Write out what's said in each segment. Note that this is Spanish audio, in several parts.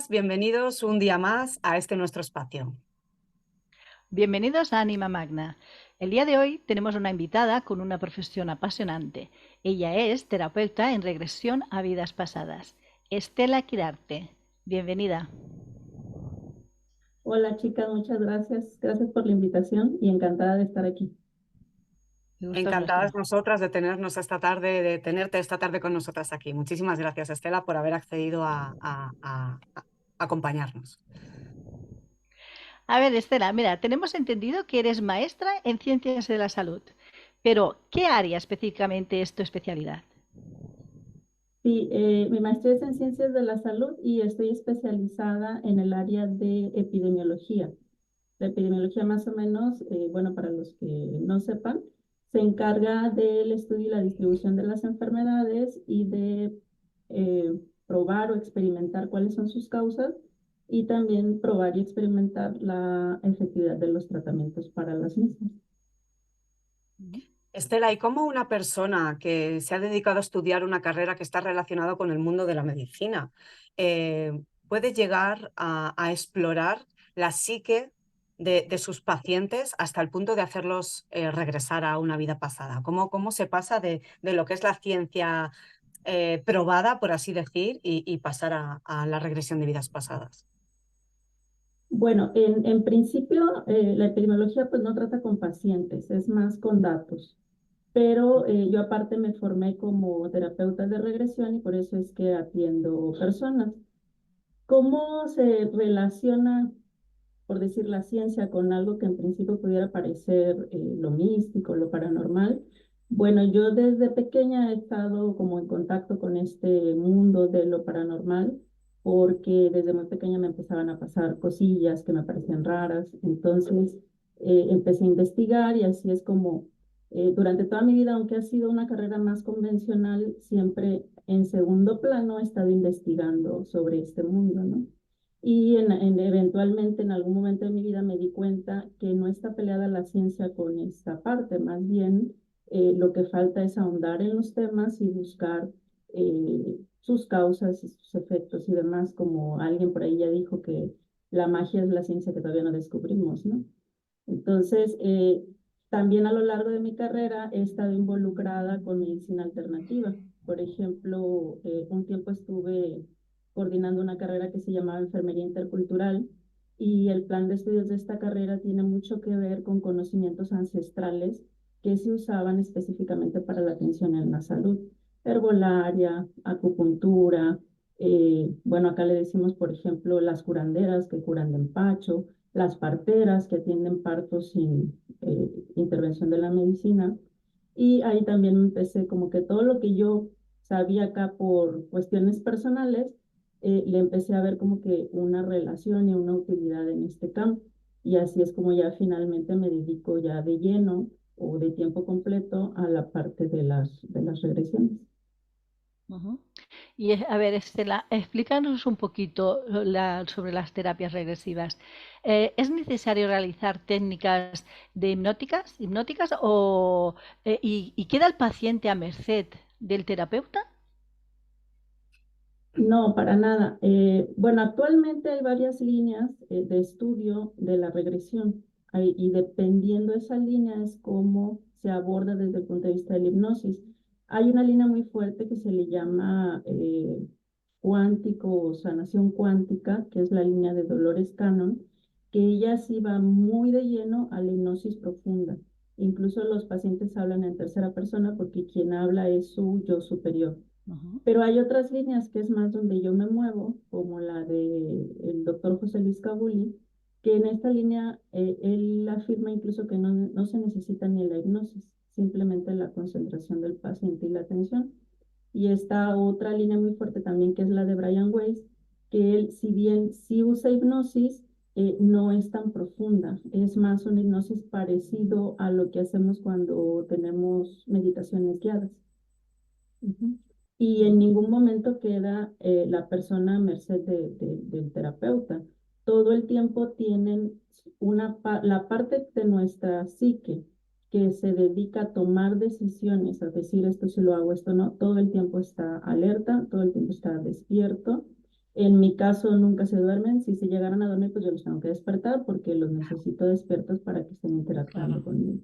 días, bienvenidos un día más a este nuestro espacio. Bienvenidos a Anima Magna. El día de hoy tenemos una invitada con una profesión apasionante. Ella es terapeuta en regresión a vidas pasadas. Estela Quirarte. Bienvenida. Hola chicas, muchas gracias. Gracias por la invitación y encantada de estar aquí. El gusto es Encantadas nuestro. nosotras de tenernos esta tarde, de tenerte esta tarde con nosotras aquí. Muchísimas gracias, Estela, por haber accedido a acompañarnos. A ver, Estela, mira, tenemos entendido que eres maestra en ciencias de la salud, pero ¿qué área específicamente es tu especialidad? Sí, mi maestría es en Ciencias de la Salud y estoy especializada en el área de epidemiología. La epidemiología más o menos, bueno, para los que no sepan, se encarga del estudio y la distribución de las enfermedades y de probar o experimentar cuáles son sus causas y también probar y experimentar la efectividad de los tratamientos para las mismas. Estela, ¿y cómo una persona que se ha dedicado a estudiar una carrera que está relacionada con el mundo de la medicina puede llegar a explorar la psique de sus pacientes hasta el punto de hacerlos regresar a una vida pasada? ¿Cómo se pasa de lo que es la ciencia probada, por así decir, y pasar a la regresión de vidas pasadas? Bueno, en principio, la epidemiología pues no trata con pacientes, es más con datos. Pero yo aparte me formé como terapeuta de regresión y por eso es que atiendo personas. ¿Cómo se relaciona, por decir, la ciencia con algo que en principio pudiera parecer lo místico, lo paranormal? Bueno, yo desde pequeña he estado como en contacto con este mundo de lo paranormal porque desde muy pequeña me empezaban a pasar cosillas que me parecían raras. Entonces empecé a investigar y así es como durante toda mi vida, aunque ha sido una carrera más convencional, siempre en segundo plano he estado investigando sobre este mundo, ¿no? Y eventualmente en algún momento de mi vida me di cuenta que no está peleada la ciencia con esta parte, más bien lo que falta es ahondar en los temas y buscar sus causas y sus efectos y demás, como alguien por ahí ya dijo que la magia es la ciencia que todavía no descubrimos, ¿no? Entonces, también a lo largo de mi carrera he estado involucrada con medicina alternativa. Por ejemplo, un tiempo estuve coordinando una carrera que se llamaba Enfermería Intercultural y el plan de estudios de esta carrera tiene mucho que ver con conocimientos ancestrales que se usaban específicamente para la atención en la salud. Herbolaria, acupuntura, bueno, acá le decimos, por ejemplo, las curanderas que curan de empacho, las parteras que atienden partos sin intervención de la medicina. Y ahí también empecé como que todo lo que yo sabía acá por cuestiones personales, le empecé a ver como que una relación y una utilidad en este campo. Y así es como ya finalmente me dedico ya de lleno o de tiempo completo a la parte de las regresiones. Ujú. Y a ver, Estela, explícanos un poquito sobre las terapias regresivas. ¿Es necesario realizar técnicas de hipnóticas y queda el paciente a merced del terapeuta? No, para nada. Bueno, actualmente hay varias líneas de estudio de la regresión y dependiendo de esa línea es cómo se aborda desde el punto de vista de la hipnosis. Hay una línea muy fuerte que se le llama cuántico o sanación cuántica, que es la línea de Dolores Cannon, que ella sí va muy de lleno a la hipnosis profunda. Incluso los pacientes hablan en tercera persona porque quien habla es su yo superior. Ujú. Pero hay otras líneas que es más donde yo me muevo, como la de el doctor José Luis Cabuli, que en esta línea él afirma incluso que no se necesita ni la hipnosis, simplemente la concentración del paciente y la atención. Y esta otra línea muy fuerte también, que es la de Brian Weiss, que él, si bien sí usa hipnosis, no es tan profunda, es más una hipnosis parecido a lo que hacemos cuando tenemos meditaciones guiadas. Ujú. Y en ningún momento queda la persona a merced del terapeuta. Todo el tiempo tienen la parte de nuestra psique que se dedica a tomar decisiones, a decir esto sí lo hago, esto no, todo el tiempo está alerta, todo el tiempo está despierto, En mi caso nunca se duermen. Si se llegaran a dormir, pues yo los tengo que despertar porque los necesito despiertos para que estén interactuando Claro, conmigo.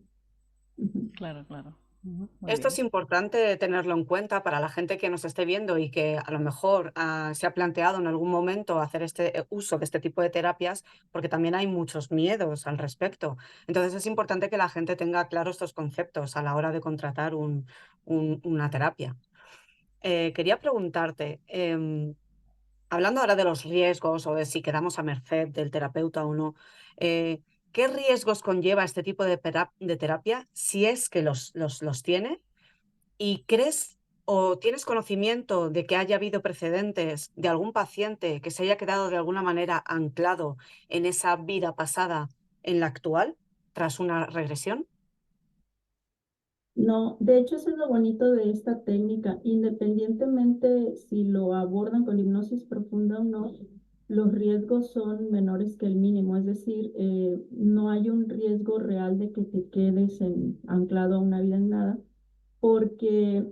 Ujú. claro, claro. Ujú, muy Esto es bien. importante tenerlo en cuenta para la gente que nos esté viendo y que a lo mejor se ha planteado en algún momento hacer este uso de este tipo de terapias, porque también hay muchos miedos al respecto. Entonces es importante que la gente tenga claros estos conceptos a la hora de contratar una terapia. Quería preguntarte, hablando ahora de los riesgos o de si quedamos a merced del terapeuta o no, ¿qué riesgos conlleva este tipo de terapia si es que los tiene? ¿Y crees o tienes conocimiento de que haya habido precedentes de algún paciente que se haya quedado de alguna manera anclado en esa vida pasada en la actual tras una regresión? No, de hecho eso es lo bonito de esta técnica, independientemente si lo abordan con hipnosis profunda o no, los riesgos son menores que el mínimo, es decir, no hay un riesgo real de que te quedes anclado a una vida en nada, porque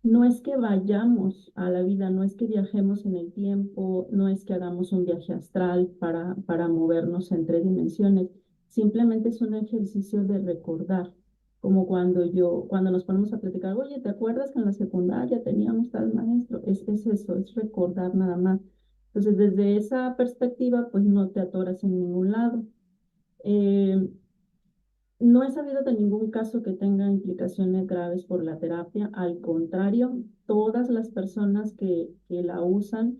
no es que vayamos a la vida, no es que viajemos en el tiempo, no es que hagamos un viaje astral para movernos entre dimensiones, simplemente es un ejercicio de recordar, como cuando nos ponemos a platicar, oye, ¿te acuerdas que en la secundaria teníamos tal maestro? Es eso, es recordar nada más. Entonces, desde esa perspectiva, pues no te atoras en ningún lado. Eh, no he sabido de ningún caso que tenga implicaciones graves por la terapia. Al contrario, todas las personas que la usan,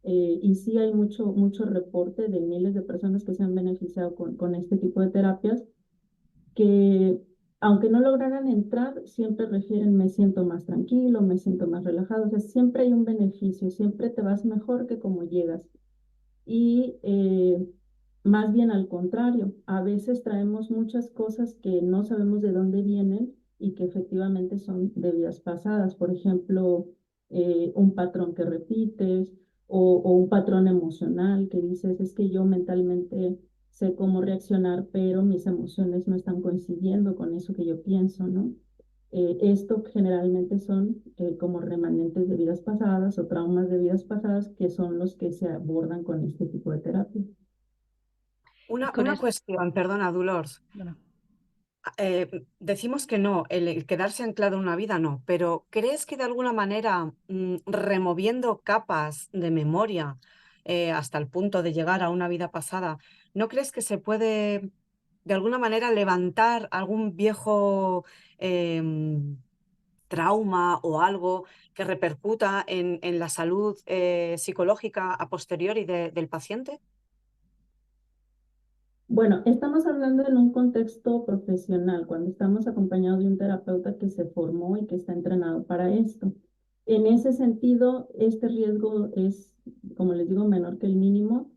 y sí hay mucho reporte de miles de personas que se han beneficiado con este tipo de terapias, que aunque no lograran entrar, siempre refieren, me siento más tranquilo, me siento más relajado. O sea, siempre hay un beneficio, siempre te vas mejor que como llegas. Y más bien al contrario, a veces traemos muchas cosas que no sabemos de dónde vienen y que efectivamente son de vidas pasadas. Por ejemplo, un patrón que repites o un patrón emocional que dices, es que yo mentalmente sé cómo reaccionar, pero mis emociones no están coincidiendo con eso que yo pienso, ¿no? Esto generalmente son como remanentes de vidas pasadas o traumas de vidas pasadas que son los que se abordan con este tipo de terapia. Y con Una esto, cuestión, perdona, Dolores. bueno, Decimos que no, el quedarse anclado en una vida no, pero ¿crees que de alguna manera, removiendo capas de memoria hasta el punto de llegar a una vida pasada, ¿no crees que se puede de alguna manera levantar algún viejo trauma o algo que repercuta en la salud psicológica a posteriori del paciente? Bueno, estamos hablando en un contexto profesional, cuando estamos acompañados de un terapeuta que se formó y que está entrenado para esto. En ese sentido, este riesgo es, como les digo, menor que el mínimo,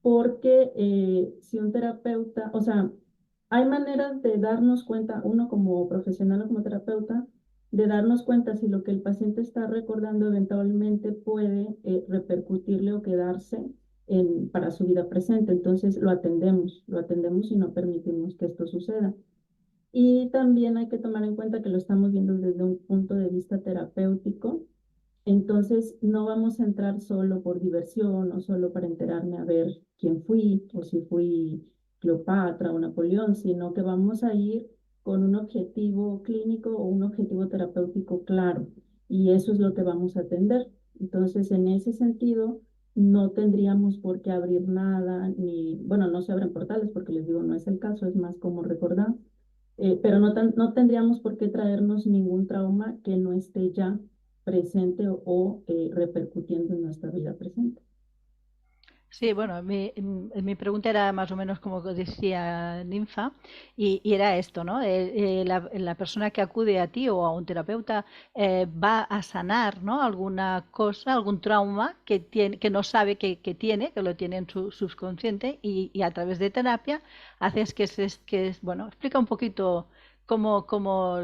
porque si un terapeuta, o sea, hay maneras de darnos cuenta, uno como profesional o como terapeuta, de darnos cuenta si lo que el paciente está recordando eventualmente puede repercutirle o quedarse para su vida presente. Entonces lo atendemos y no permitimos que esto suceda. Y también hay que tomar en cuenta que lo estamos viendo desde un punto de vista terapéutico, entonces, no vamos a entrar solo por diversión o solo para enterarme a ver quién fui o si fui Cleopatra o Napoleón, sino que vamos a ir con un objetivo clínico o un objetivo terapéutico claro. Y eso es lo que vamos a atender. Entonces, en ese sentido, no tendríamos por qué abrir nada, ni, bueno, no se abren portales porque les digo, no es el caso, es más como recordar, pero no tendríamos por qué traernos ningún trauma que no esté ya presente o repercutiendo en nuestra vida presente. sí, bueno, mi pregunta era más o menos como decía Ninfa, y era esto, ¿no? La persona que acude a ti o a un terapeuta va a sanar, ¿no? Alguna cosa, algún trauma que tiene, que no sabe que tiene, que lo tiene en su subconsciente, y a través de terapia haces bueno, explica un poquito cómo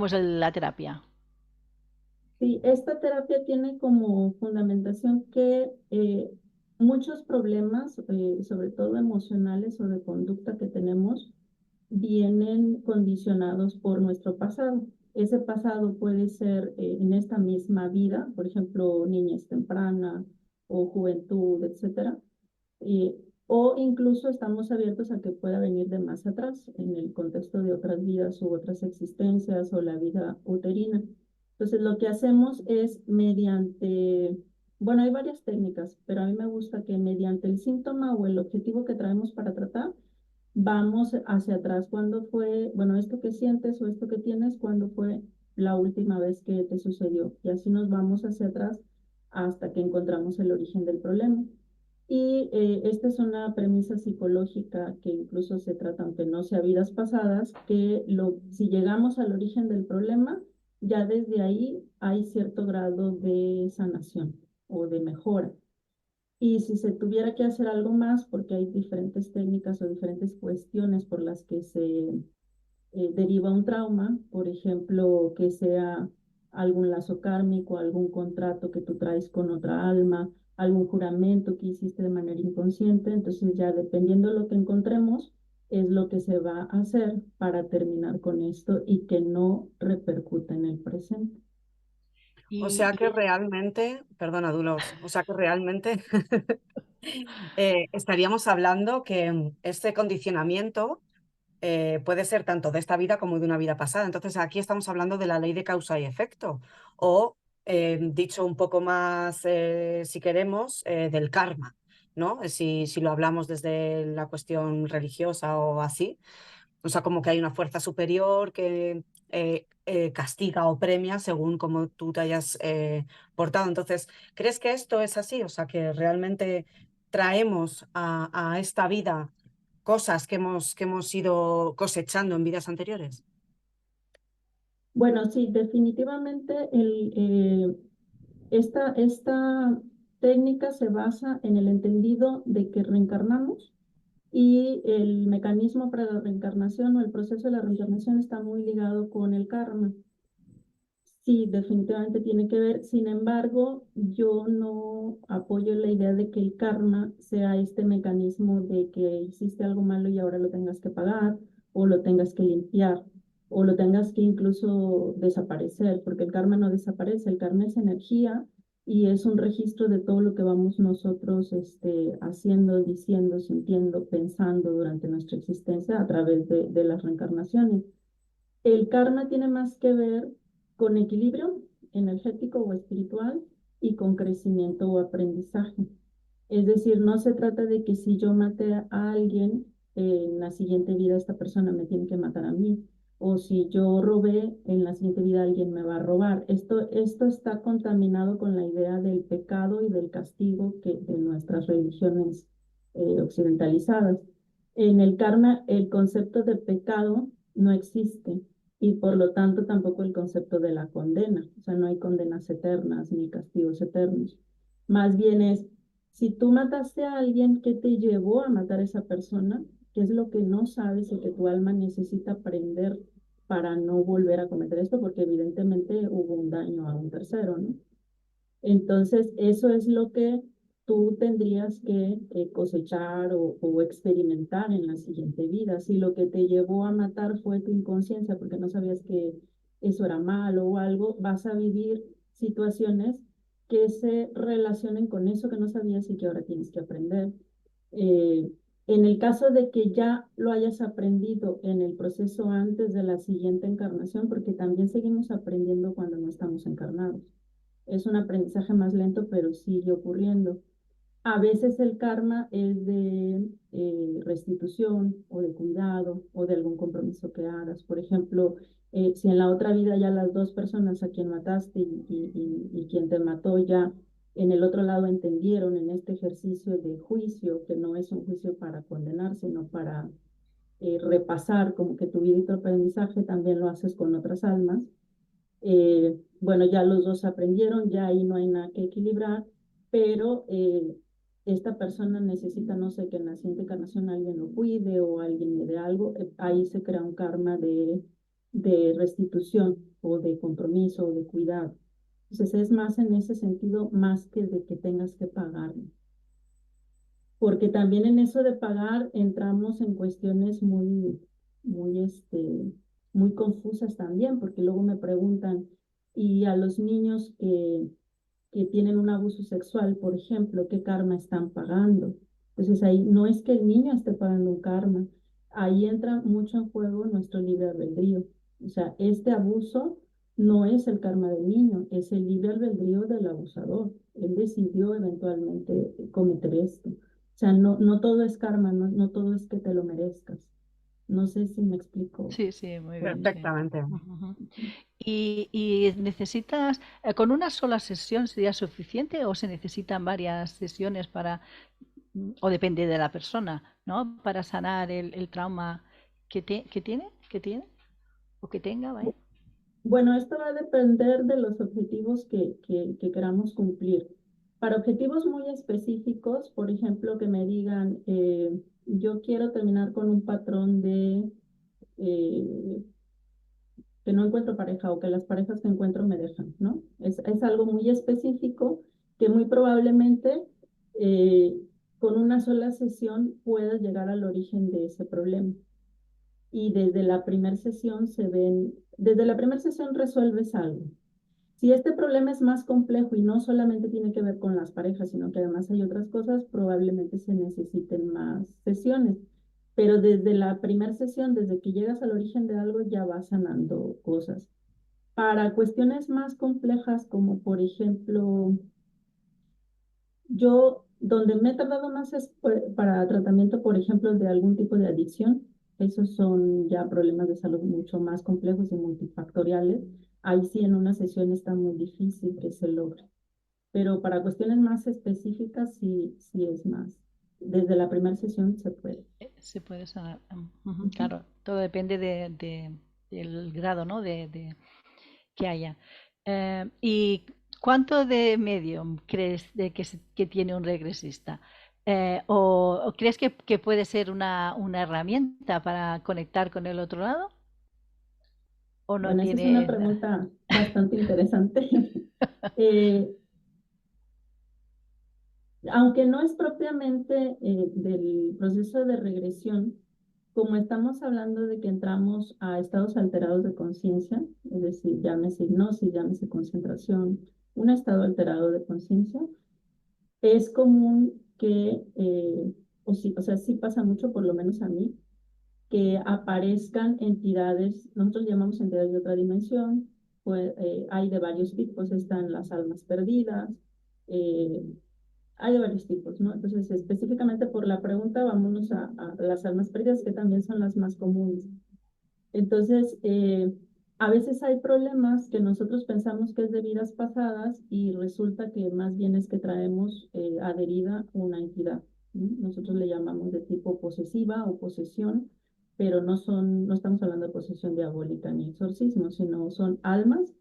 es la terapia. Sí, esta terapia tiene como fundamentación que muchos problemas, sobre todo emocionales o de conducta que tenemos, vienen condicionados por nuestro pasado. Ese pasado puede ser en esta misma vida, por ejemplo, niñez temprana o juventud, etcétera. Y, o incluso estamos abiertos a que pueda venir de más atrás, en el contexto de otras vidas u otras existencias o la vida uterina. Entonces, lo que hacemos es mediante, bueno, hay varias técnicas, pero a mí me gusta que mediante el síntoma o el objetivo que traemos para tratar, vamos hacia atrás. ¿Cuándo fue, bueno, esto que sientes o esto que tienes, cuándo fue la última vez que te sucedió? Y así nos vamos hacia atrás hasta que encontramos el origen del problema. Y esta es una premisa psicológica que incluso se trata, aunque no sea vidas pasadas, que si llegamos al origen del problema, ya desde ahí hay cierto grado de sanación o de mejora. Y si se tuviera que hacer algo más, porque hay diferentes técnicas o diferentes cuestiones por las que se deriva un trauma, por ejemplo, que sea algún lazo kármico, algún contrato que tú traes con otra alma, algún juramento que hiciste de manera inconsciente, entonces ya dependiendo de lo que encontremos, es lo que se va a hacer para terminar con esto y que no repercuta en el presente. O sea que realmente, perdona, Dulos, o sea que realmente estaríamos hablando que este condicionamiento puede ser tanto de esta vida como de una vida pasada. Entonces aquí estamos hablando de la ley de causa y efecto, o dicho un poco más, si queremos, del karma, ¿no? Si lo hablamos desde la cuestión religiosa o así. O sea, como que hay una fuerza superior que castiga o premia según cómo tú te hayas portado. Entonces, ¿crees que esto es así? O sea, que realmente traemos a esta vida cosas que hemos ido cosechando en vidas anteriores. Bueno, sí, definitivamente esta técnica se basa en el entendido de que reencarnamos y el mecanismo para la reencarnación o el proceso de la reencarnación está muy ligado con el karma. Sí, definitivamente tiene que ver. Sin embargo, yo no apoyo la idea de que el karma sea este mecanismo de que hiciste algo malo y ahora lo tengas que pagar, o lo tengas que limpiar, o lo tengas que incluso desaparecer, porque el karma no desaparece, el karma es energía y es un registro de todo lo que vamos nosotros haciendo, diciendo, sintiendo, pensando durante nuestra existencia a través de las reencarnaciones. El karma tiene más que ver con equilibrio energético o espiritual y con crecimiento o aprendizaje. Es decir, no se trata de que si yo maté a alguien, en la siguiente vida esta persona me tiene que matar a mí, o si yo robé, en la siguiente vida alguien me va a robar. Esto está contaminado con la idea del pecado y del castigo de nuestras religiones occidentalizadas. En el karma, el concepto de pecado no existe y por lo tanto tampoco el concepto de la condena. O sea, no hay condenas eternas ni castigos eternos. Más bien es, si tú mataste a alguien, ¿qué te llevó a matar a esa persona? ¿Qué es lo que no sabes y que tu alma necesita aprender para no volver a cometer esto? Porque evidentemente hubo un daño a un tercero, ¿no? Entonces, eso es lo que tú tendrías que cosechar o experimentar en la siguiente vida. Si lo que te llevó a matar fue tu inconsciencia porque no sabías que eso era malo o algo, vas a vivir situaciones que se relacionen con eso que no sabías y que ahora tienes que aprender. Eh, en el caso de que ya lo hayas aprendido en el proceso antes de la siguiente encarnación, porque también seguimos aprendiendo cuando no estamos encarnados. Es un aprendizaje más lento, pero sigue ocurriendo. A veces el karma es de restitución o de cuidado o de algún compromiso que hagas. Por ejemplo, si en la otra vida ya las dos personas a quien mataste y quien te mató ya en el otro lado entendieron en este ejercicio de juicio, que no es un juicio para condenar, sino para repasar como que tu vida y tu aprendizaje también lo haces con otras almas. Bueno, ya los dos aprendieron, ya ahí no hay nada que equilibrar, pero esta persona necesita, no sé, que en la siguiente encarnación alguien lo cuide o alguien le dé algo, ahí se crea un karma de restitución o de compromiso o de cuidado. Entonces es más en ese sentido, más que de que tengas que pagar. Porque también en eso de pagar entramos en cuestiones muy confusas también, porque luego me preguntan, ¿y a los niños que que tienen un abuso sexual, por ejemplo, qué karma están pagando. Entonces ahí no es que el niño esté pagando un karma, ahí entra mucho en juego nuestro libre albedrío. O sea, este abuso no es el karma del niño, es el libre albedrío del abusador. Él decidió eventualmente cometer esto. O sea, no todo es karma, no todo es que te lo merezcas. No sé si me explico. Sí, sí, muy bien, sí. Perfectamente. Ujú. ¿Y necesitas, con una sola sesión sería suficiente o se necesitan varias sesiones para, o depende de la persona, ¿no? Para sanar el trauma que tiene o que tenga, vaya? Bueno, esto va a depender de los objetivos que queramos cumplir. Para objetivos muy específicos, por ejemplo, que me digan, yo quiero terminar con un patrón de eh, que no encuentro pareja o que las parejas que encuentro me dejan, ¿no? Es algo muy específico que muy probablemente eh, con una sola sesión puedas llegar al origen de ese problema. Y desde la primera sesión desde la primera sesión resuelves algo. Si este problema es más complejo y no solamente tiene que ver con las parejas, sino que además hay otras cosas, probablemente se necesiten más sesiones. Pero desde la primera sesión, desde que llegas al origen de algo, ya vas sanando cosas. Para cuestiones más complejas, como por ejemplo, yo donde me he tardado más es para tratamiento, por ejemplo, de algún tipo de adicción. Esos son ya problemas de salud mucho más complejos y multifactoriales. Ahí sí en una sesión está muy difícil que se logre. Pero para cuestiones más específicas sí es más. Desde la primera sesión se puede. Se puede sanar. Ujú. Claro, todo depende del grado, ¿no? Que haya. ¿Y cuánto de medium crees que tiene un regresista? ¿O crees que puede ser una herramienta para conectar con el otro lado? ¿O no Bueno, esa es una tiene? pregunta bastante interesante. Eh, Aunque no es propiamente del proceso de regresión, como estamos hablando de que entramos a estados alterados de conciencia, es decir, llámese hipnosis, llámese concentración, un estado alterado de conciencia, es común que, o sea, sí pasa mucho, por lo menos a mí, que aparezcan entidades, nosotros llamamos entidades de otra dimensión, pues hay de varios tipos, están las almas perdidas, eh, hay de varios tipos, ¿no? Entonces, específicamente por la pregunta, vámonos a las almas perdidas, que también son las más comunes. Entonces, a veces hay problemas que nosotros pensamos que es de vidas pasadas y resulta que más bien es que traemos adherida una entidad, ¿no? Nosotros le llamamos de tipo posesiva o posesión, pero no estamos hablando de posesión diabólica ni exorcismo, sino son almas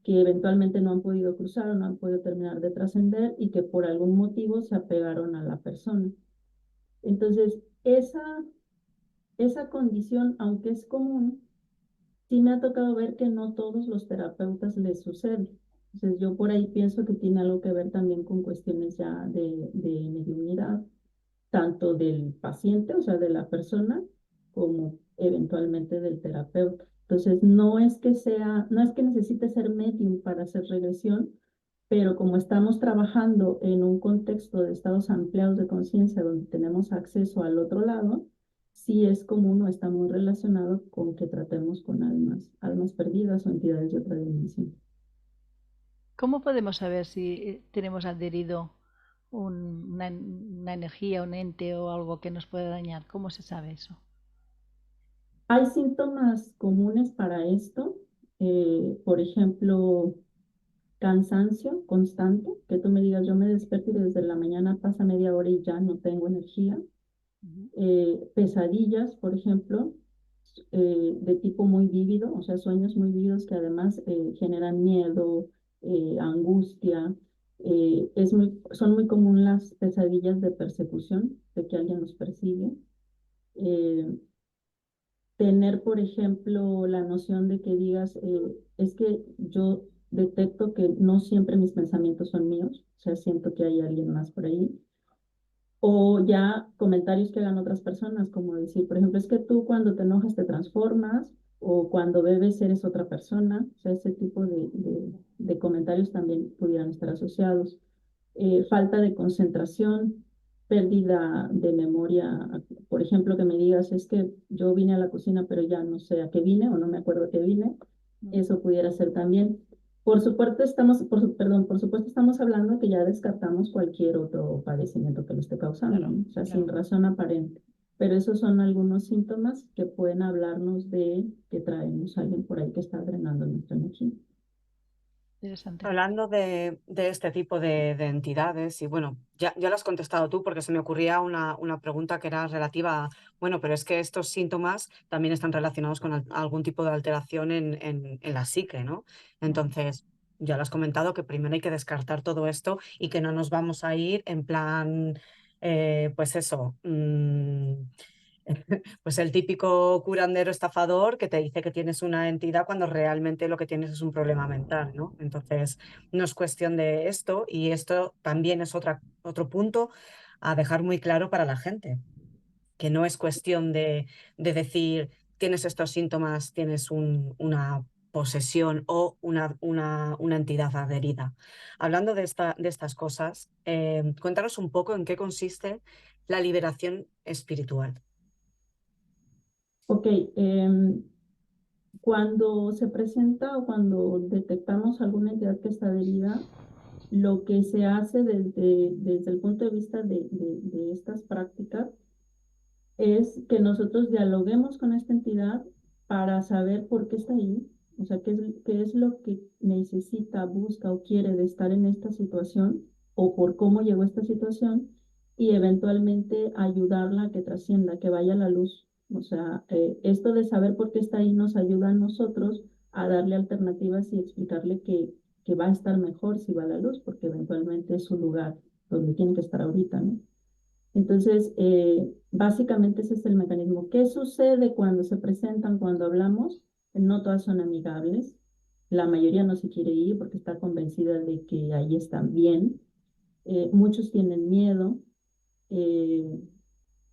que eventualmente no han podido cruzar o no han podido terminar de trascender y que por algún motivo se apegaron a la persona. Entonces, esa condición, aunque es común, sí me ha tocado ver que no todos los terapeutas les sucede. Entonces, yo por ahí pienso que tiene algo que ver también con cuestiones ya de mediunidad, tanto del paciente, o sea, de la persona, como eventualmente del terapeuta. Entonces, no es que necesite ser medium para hacer regresión, pero como estamos trabajando en un contexto de estados ampliados de conciencia donde tenemos acceso al otro lado, sí es común o está muy relacionado con que tratemos con almas perdidas o entidades de otra dimensión. ¿Cómo podemos saber si tenemos adherido una energía, un ente o algo que nos puede dañar? ¿Cómo se sabe eso? Hay síntomas comunes para esto, por ejemplo, cansancio constante, que tú me digas, yo me despierto y desde la mañana pasa media hora y ya no tengo energía. Ujú. Pesadillas, por ejemplo, de tipo muy vívido, o sea, sueños muy vívidos que además generan miedo, angustia. Son muy comunes las pesadillas de persecución, de que alguien nos persigue. Eh, Tener, por ejemplo, la noción de que digas, es que yo detecto que no siempre mis pensamientos son míos, o sea, siento que hay alguien más por ahí. O ya comentarios que hagan otras personas, como decir, por ejemplo, es que tú cuando te enojas te transformas, o cuando bebes eres otra persona, o sea, ese tipo de comentarios también pudieran estar asociados. Falta de concentración, pérdida de memoria, por ejemplo, que me digas, es que yo vine a la cocina, pero ya no sé a qué vine o no me acuerdo a qué vine, eso pudiera ser también. Por supuesto perdón, por supuesto estamos hablando que ya descartamos cualquier otro padecimiento que lo esté causando, Claro, ¿no? O sea, sin claro. razón aparente. Pero esos son algunos síntomas que pueden hablarnos de que traemos a alguien por ahí que está drenando nuestra energía. Interesante. Hablando de este tipo de entidades, y bueno, ya lo has contestado tú porque se me ocurría una pregunta que era relativa a, bueno, pero es que estos síntomas también están relacionados con algún tipo de alteración en la psique, ¿no? Entonces, ya lo has comentado que primero hay que descartar todo esto y que no nos vamos a ir en plan, pues eso, pues el típico curandero estafador que te dice que tienes una entidad cuando realmente lo que tienes es un problema mental, ¿no? Entonces, no es cuestión de esto y esto también es otro punto a dejar muy claro para la gente, que no es cuestión de decir tienes estos síntomas, tienes una posesión o una entidad adherida. Hablando de estas cosas, cuéntanos un poco en qué consiste la liberación espiritual. Ok, cuando se presenta o cuando detectamos alguna entidad que está adherida, lo que se hace desde el punto de vista de estas prácticas es que nosotros dialoguemos con esta entidad para saber por qué está ahí, o sea, qué es lo que necesita, busca o quiere de estar en esta situación o por cómo llegó a esta situación y eventualmente ayudarla a que trascienda, que vaya a la luz. O sea, esto de saber por qué está ahí nos ayuda a nosotros a darle alternativas y explicarle que va a estar mejor si va a la luz, porque eventualmente es su lugar donde tiene que estar ahorita, ¿no? Entonces, básicamente ese es el mecanismo. ¿Qué sucede cuando se presentan, cuando hablamos? No todas son amigables. La mayoría no se quiere ir porque está convencida de que ahí están bien. Muchos tienen miedo. eh,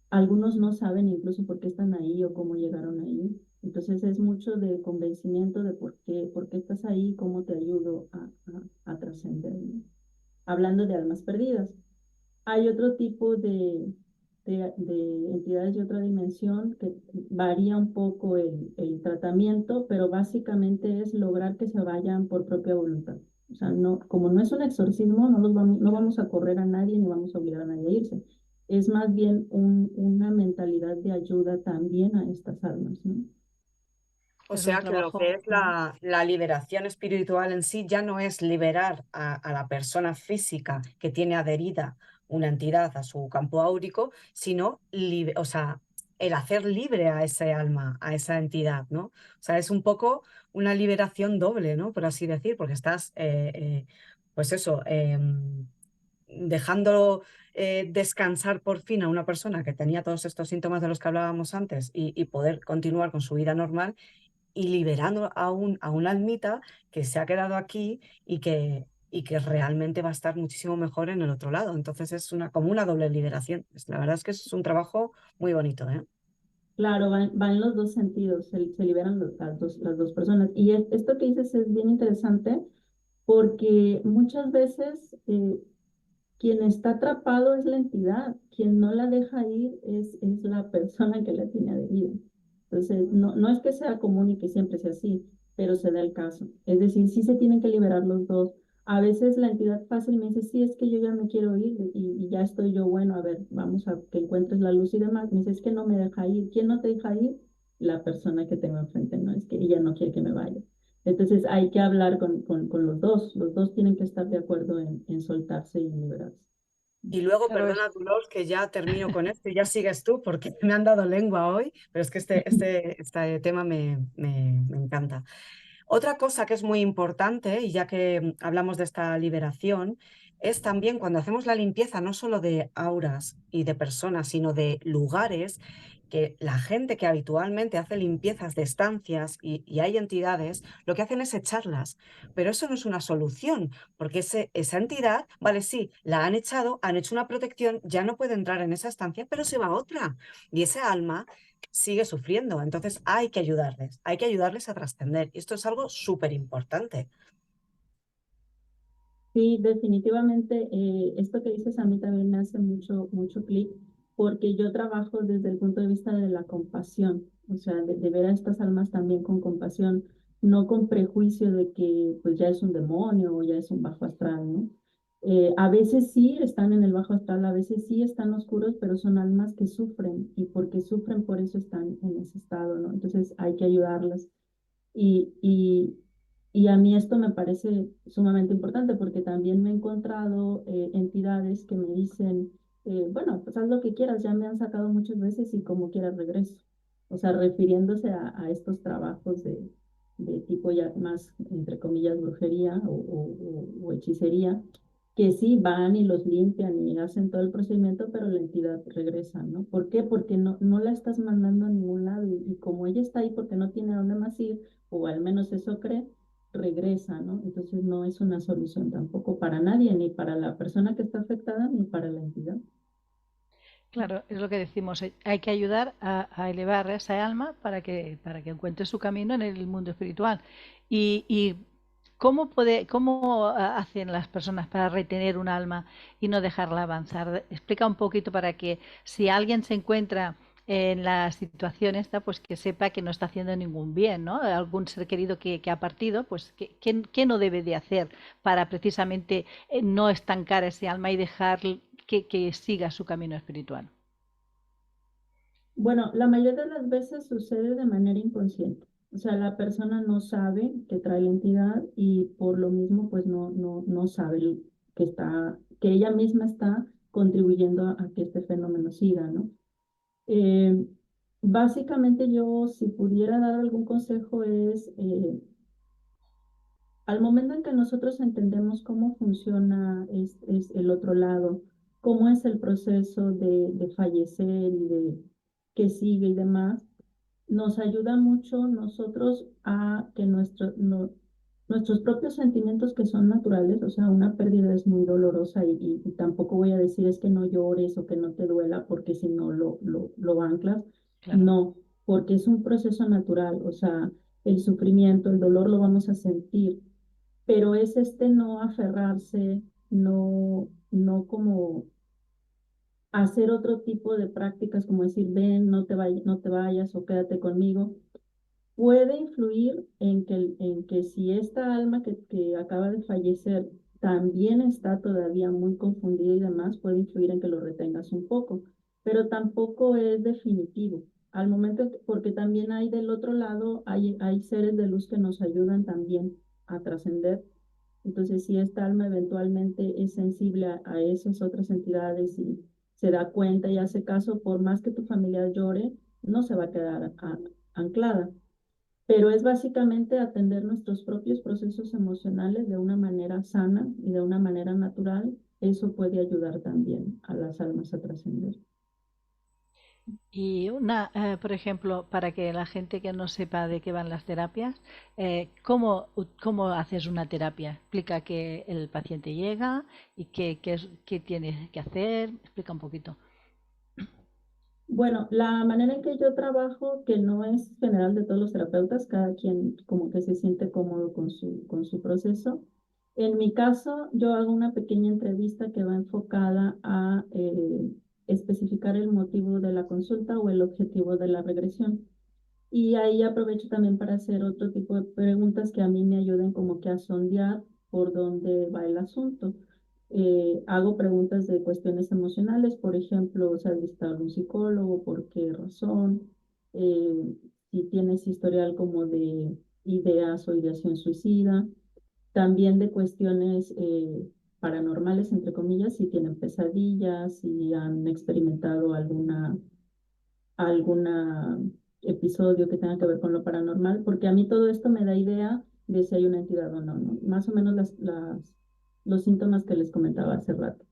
Algunos no saben incluso por qué están ahí o cómo llegaron ahí. Entonces es mucho de convencimiento de por qué estás ahí, cómo te ayudo a trascender, ¿no? Hablando de almas perdidas. Hay otro tipo de entidades de otra dimensión que varía un poco el tratamiento, pero básicamente es lograr que se vayan por propia voluntad. O sea, no, como no es un exorcismo, no vamos a correr a nadie ni vamos a obligar a nadie a irse. Es más bien una mentalidad de ayuda también a estas almas, ¿no? O Es un sea que lo que trabajo. es la liberación espiritual en sí ya no es liberar a la persona física que tiene adherida una entidad a su campo áurico, sino o sea, el hacer libre a ese alma, a esa entidad, ¿no? O sea, es un poco una liberación doble, ¿no? Por así decir, porque estás, pues eso, dejando descansar por fin a una persona que tenía todos estos síntomas de los que hablábamos antes y poder continuar con su vida normal y liberando a una almita que se ha quedado aquí y que realmente va a estar muchísimo mejor en el otro lado. Entonces es como una doble liberación. La verdad es que es un trabajo muy bonito, ¿eh? Claro, va en los dos sentidos, se liberan las dos personas. Y esto que dices es bien interesante porque muchas veces quien está atrapado es la entidad, quien no la deja ir es la persona que la tiene adherida. Entonces, no es que sea común y que siempre sea así, pero se da el caso. Es decir, sí se tienen que liberar los dos. A veces la entidad fácil me dice, sí, es que yo ya me quiero ir y ya estoy yo, bueno, a ver, vamos a que encuentres la luz y demás. Me dice, es que no me deja ir. ¿Quién no te deja ir? La persona que tengo enfrente, no, es que ella no quiere que me vaya. Entonces hay que hablar con los dos tienen que estar de acuerdo en soltarse y liberarse. Y luego, Claro, perdona, Dolores, que ya termino con esto y ya sigues tú porque me han dado lengua hoy, pero es que este tema me encanta. Otra cosa que es muy importante, y ya que hablamos de esta liberación, es también cuando hacemos la limpieza no solo de auras y de personas, sino de lugares, que la gente que habitualmente hace limpiezas de estancias y hay entidades, lo que hacen es echarlas, pero eso no es una solución, porque esa entidad, vale, sí, la han echado, han hecho una protección, ya no puede entrar en esa estancia, pero se va a otra, y ese alma sigue sufriendo, entonces hay que ayudarles a trascender, y esto es algo súper importante. Sí, definitivamente, esto que dices a mí también me hace mucho clic, porque yo trabajo desde el punto de vista de la compasión, o sea, de ver a estas almas también con compasión, no con prejuicio de que pues ya es un demonio o ya es un bajo astral, ¿no? A veces sí están en el bajo astral, a veces sí están oscuros, pero son almas que sufren y porque sufren por eso están en ese estado, ¿no? Entonces hay que ayudarlas. Y, y, y a mí esto me parece sumamente importante porque también me he encontrado entidades que me dicen, bueno, pues haz lo que quieras, ya me han sacado muchas veces y como quieras regreso. O sea, refiriéndose a estos trabajos de tipo ya más, entre comillas, brujería o hechicería, que sí van y los limpian y hacen todo el procedimiento, pero la entidad regresa, ¿no? ¿Por qué? Porque no la estás mandando a ningún lado y como ella está ahí porque no tiene a dónde más ir, o al menos eso cree, regresa, ¿no? Entonces no es una solución tampoco para nadie, ni para la persona que está afectada, ni para la entidad. Claro, es lo que decimos, hay que ayudar a elevar esa alma para que encuentre su camino en el mundo espiritual. Y cómo hacen las personas para retener un alma y no dejarla avanzar? Explica un poquito para que si alguien se encuentra en la situación esta, pues que sepa que no está haciendo ningún bien, ¿no? Algún ser querido que ha partido, pues ¿qué no debe de hacer para precisamente no estancar ese alma y dejar que siga su camino espiritual? Bueno, la mayoría de las veces sucede de manera inconsciente. O sea, la persona no sabe que trae la entidad y por lo mismo, pues no sabe que ella misma está contribuyendo a que este fenómeno siga, ¿no? Eh, Básicamente yo, si pudiera dar algún consejo, es al momento en que nosotros entendemos cómo funciona es el otro lado, cómo es el proceso de fallecer y de que sigue y demás, nos ayuda mucho nosotros a que nuestros propios sentimientos que son naturales, o sea, una pérdida es muy dolorosa y tampoco voy a decir es que no llores o que no te duela porque si no lo anclas, Claro. no, porque es un proceso natural, o sea, el sufrimiento, el dolor lo vamos a sentir, pero es este no aferrarse, no como hacer otro tipo de prácticas como decir, ven, no te vayas o quédate conmigo, puede influir en que si esta alma que acaba de fallecer también está todavía muy confundida y demás, puede influir en que lo retengas un poco, pero tampoco es definitivo. Al momento, porque también hay del otro lado, hay seres de luz que nos ayudan también a trascender. Entonces, si esta alma eventualmente es sensible a esas otras entidades y se da cuenta y hace caso, por más que tu familia llore, no se va a quedar anclada, pero es básicamente atender nuestros propios procesos emocionales de una manera sana y de una manera natural. Eso puede ayudar también a las almas a trascender. Y por ejemplo, para que la gente que no sepa de qué van las terapias, ¿cómo haces una terapia? Explica que el paciente llega y qué tiene que hacer. Explica un poquito. Bueno, la manera en que yo trabajo, que no es general de todos los terapeutas, cada quien como que se siente cómodo con su proceso. En mi caso, yo hago una pequeña entrevista que va enfocada a especificar el motivo de la consulta o el objetivo de la regresión. Y ahí aprovecho también para hacer otro tipo de preguntas que a mí me ayuden como que a sondear por dónde va el asunto. Hago preguntas de cuestiones emocionales, por ejemplo, ¿se has visto a un psicólogo? ¿Por qué razón? Si tienes historial como de ideas o ideación suicida. También de cuestiones paranormales, entre comillas, si tienen pesadillas, si han experimentado alguna episodio que tenga que ver con lo paranormal, porque a mí todo esto me da idea de si hay una entidad o no, ¿no? Más o menos los síntomas que les comentaba hace rato.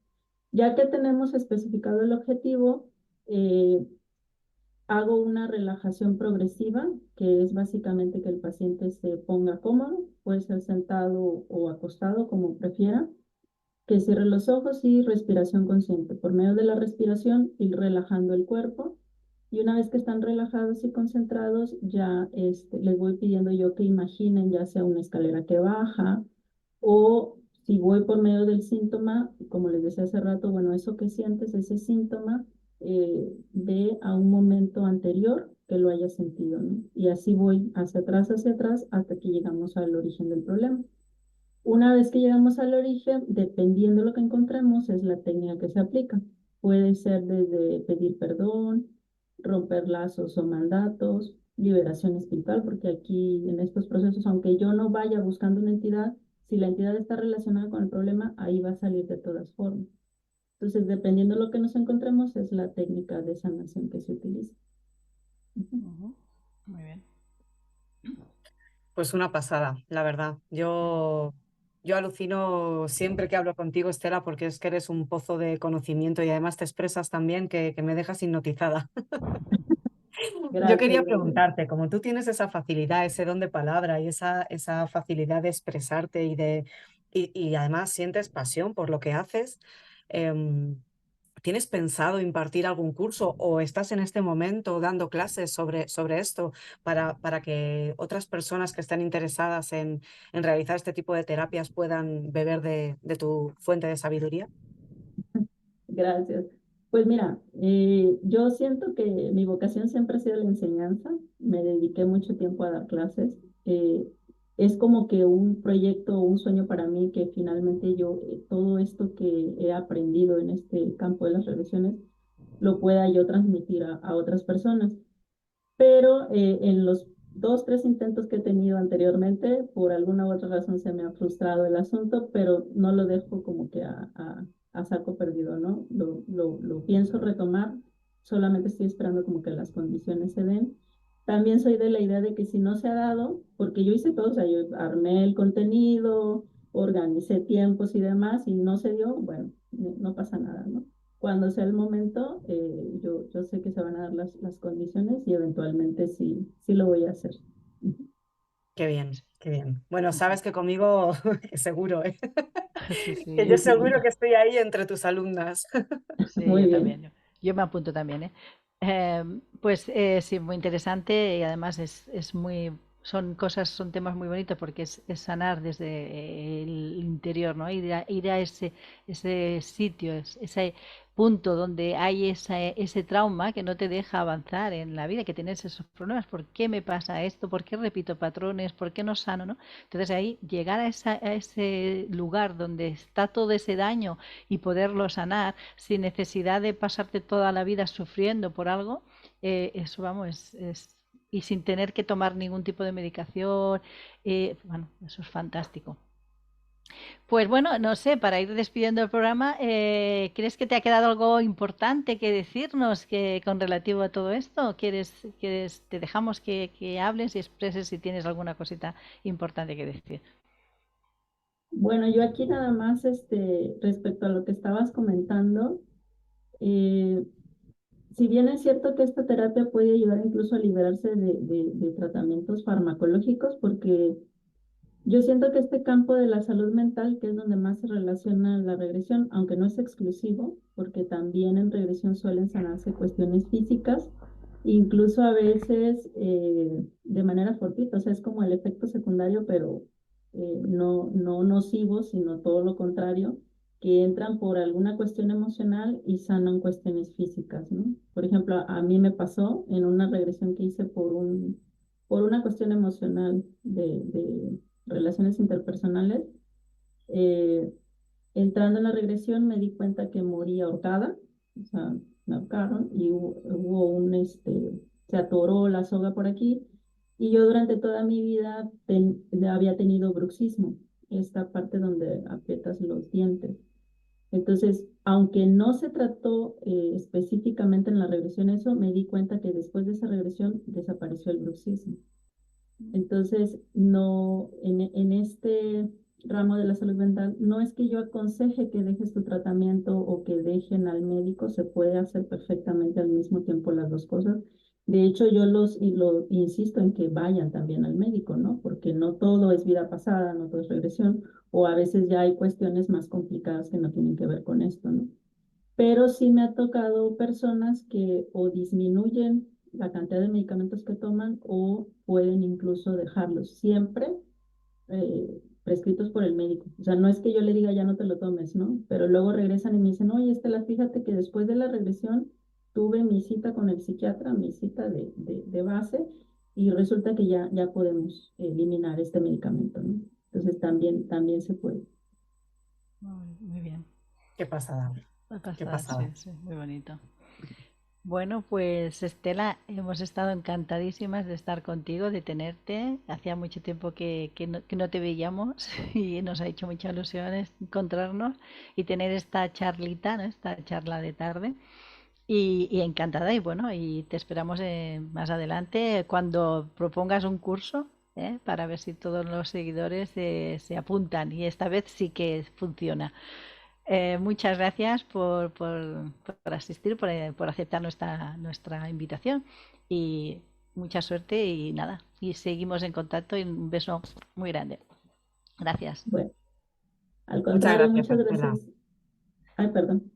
Ya que tenemos especificado el objetivo, eh, Hago una relajación progresiva, que es básicamente que el paciente se ponga cómodo, puede ser sentado o acostado, como prefiera, que cierre los ojos y respiración consciente. Por medio de la respiración, ir relajando el cuerpo. Y una vez que están relajados y concentrados, ya les voy pidiendo yo que imaginen ya sea una escalera que baja o si voy por medio del síntoma, como les decía hace rato, bueno, eso que sientes, ese síntoma, ve a un momento anterior que lo haya sentido, ¿no? Y así voy hacia atrás, hasta que llegamos al origen del problema. Una vez que llegamos al origen, dependiendo de lo que encontremos, es la técnica que se aplica. Puede ser desde pedir perdón, romper lazos o mandatos, liberación espiritual, porque aquí en estos procesos, aunque yo no vaya buscando una entidad, si la entidad está relacionada con el problema, ahí va a salir de todas formas. Entonces, dependiendo de lo que nos encontremos, es la técnica de sanación que se utiliza. Muy bien. Pues una pasada, la verdad. Yo alucino siempre que hablo contigo, Estela, porque es que eres un pozo de conocimiento y además te expresas también que me dejas hipnotizada. Yo Gracias, quería gracias. preguntarte, como tú tienes esa facilidad, ese don de palabra y esa facilidad de expresarte y además sientes pasión por lo que haces, em, ¿tienes pensado impartir algún curso o estás en este momento dando clases sobre esto para que otras personas que estén interesadas en realizar este tipo de terapias puedan beber de tu fuente de sabiduría? Gracias. Pues mira, yo siento que mi vocación siempre ha sido la enseñanza. Me dediqué mucho tiempo a dar clases. Eh, es como que un proyecto, un sueño para mí que finalmente yo, todo esto que he aprendido en este campo de las regresiones, lo pueda yo transmitir a otras personas. Pero en los dos, tres intentos que he tenido anteriormente, por alguna u otra razón se me ha frustrado el asunto, pero no lo dejo como que a saco perdido, ¿no? Lo pienso retomar, solamente estoy esperando como que las condiciones se den. También soy de la idea de que si no se ha dado, porque yo hice todo, o sea, yo armé el contenido, organicé tiempos y demás, y no se dio, bueno, no pasa nada, ¿no? Cuando sea el momento, yo sé que se van a dar las condiciones y eventualmente sí, sí lo voy a hacer. Qué bien, qué bien. Bueno, sabes que conmigo seguro, ¿eh? Sí, sí, Que yo seguro que estoy ahí entre tus alumnas. sí, Muy yo bien. también. Yo me apunto también, ¿eh? Pues sí, muy interesante y además es muy, son temas muy bonitos porque es sanar desde el interior, ¿no? Ir a ese sitio, ese punto donde hay ese trauma que no te deja avanzar en la vida, que tienes esos problemas. ¿Por qué me pasa esto? ¿Por qué repito patrones? ¿Por qué no sano, no? Entonces ahí llegar a ese lugar donde está todo ese daño y poderlo sanar sin necesidad de pasarte toda la vida sufriendo por algo, eso vamos, y sin tener que tomar ningún tipo de medicación, bueno, eso es fantástico. Pues bueno, no sé, para ir despidiendo el programa, ¿crees que te ha quedado algo importante que decirnos que con relativo a todo esto? Te dejamos que hables y expreses si tienes alguna cosita importante que decir? Bueno, yo aquí nada más respecto a lo que estabas comentando, eh, si bien es cierto que esta terapia puede ayudar incluso a liberarse de tratamientos farmacológicos, porque yo siento que este campo de la salud mental, que es donde más se relaciona la regresión, aunque no es exclusivo, porque también en regresión suelen sanarse cuestiones físicas, incluso a veces de manera fortuita, o sea, es como el efecto secundario, pero no nocivo, sino todo lo contrario, que entran por alguna cuestión emocional y sanan cuestiones físicas, ¿no? Por ejemplo, a mí me pasó en una regresión que hice por una cuestión emocional de relaciones interpersonales. eh, Entrando en la regresión me di cuenta que morí ahorcada, o sea, me ahorcaron y hubo se atoró la soga por aquí y yo durante toda mi vida había tenido bruxismo, esta parte donde aprietas los dientes. Entonces, aunque no se trató específicamente en la regresión eso, me di cuenta que después de esa regresión desapareció el bruxismo. Entonces, no, en este ramo de la salud mental, no es que yo aconseje que dejes tu tratamiento o que dejen al médico, se puede hacer perfectamente al mismo tiempo las dos cosas, De hecho, lo insisto en que vayan también al médico, ¿no? Porque no todo es vida pasada, no todo es regresión, o a veces ya hay cuestiones más complicadas que no tienen que ver con esto, ¿no? Pero sí me ha tocado personas que o disminuyen la cantidad de medicamentos que toman o pueden incluso dejarlos siempre prescritos por el médico. O sea, no es que yo le diga ya no te lo tomes, ¿no? Pero luego regresan y me dicen, oye, Estela, fíjate que después de la regresión tuve mi cita con el psiquiatra, mi cita de base, y resulta que ya podemos eliminar este medicamento, ¿no? Entonces también se puede. Muy bien. Qué pasada, Va qué pasada, sí, pasada. sí, muy bonito. Bueno, pues Estela, hemos estado encantadísimas de estar contigo, de tenerte. Hacía mucho tiempo que no te veíamos y nos ha hecho mucha ilusión encontrarnos y tener esta charlita, ¿no? Esta charla de tarde. Y encantada, y bueno, y te esperamos más adelante cuando propongas un curso, para ver si todos los seguidores se apuntan y esta vez sí que funciona. Muchas gracias por asistir, por aceptar nuestra invitación y mucha suerte y nada, y seguimos en contacto y un beso muy grande. Gracias. Bueno, al Muchas contrario, gracias, muchas Estela. gracias. Ay, perdón.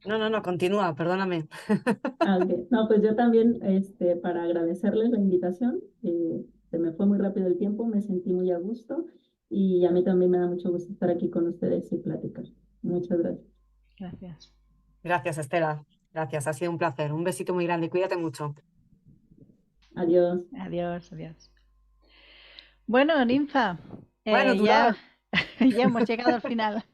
No, no, no, continúa, perdóname. Ah, ok. No, pues yo también, para agradecerles la invitación, se me fue muy rápido el tiempo, me sentí muy a gusto y a mí también me da mucho gusto estar aquí con ustedes y platicar. Muchas gracias. Gracias. Gracias, Estela. Gracias, ha sido un placer. Un besito muy grande. Cuídate mucho. Adiós. Adiós, adiós. Bueno, Ninfa, Bueno, ya, dura. ya hemos llegado al final.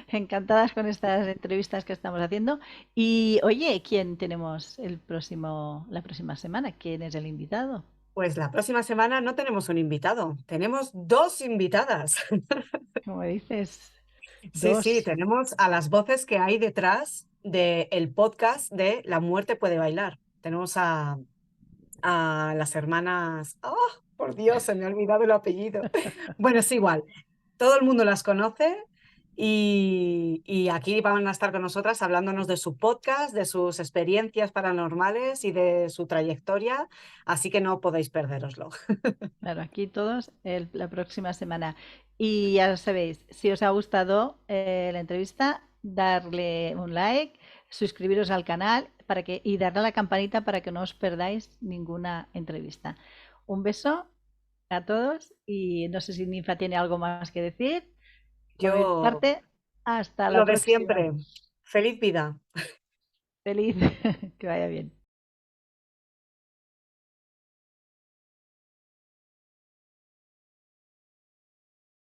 Encantadas con estas entrevistas que estamos haciendo. Y oye, ¿quién tenemos la próxima semana? ¿Quién es el invitado? Pues la próxima semana no tenemos un invitado, tenemos dos invitadas. Como dices, Sí, sí, dos. tenemos a las voces que hay detrás del podcast de La muerte puede bailar. Tenemos a las hermanas. ¡Oh, por Dios, se me ha olvidado el apellido! Bueno, es igual. Todo el mundo las conoce y aquí van a estar con nosotras hablándonos de su podcast, de sus experiencias paranormales y de su trayectoria, así que no podéis perderoslo. Claro, aquí todos la próxima semana. Y ya sabéis, si os ha gustado la entrevista, darle un like, suscribiros al canal y darle a la campanita para que no os perdáis ninguna entrevista. Un beso a todos y no sé si Ninfa tiene algo más que decir. Por mi Yo, parte, hasta la lo de próxima. siempre, feliz vida. Feliz, que vaya bien.